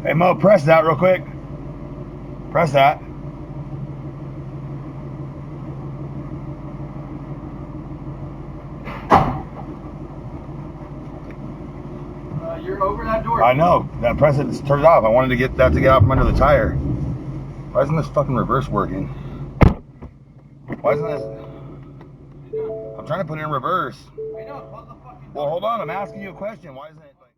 Hey Mo, press that real quick. Press that. You're over that door. I know. That press it, just turn it off. I wanted to get that to get out from under the tire. Why isn't this fucking reverse working? Why isn't this? I'm trying to put it in reverse. I know, close the fucking door. Well, hold on. I'm asking you a question. Why isn't it like...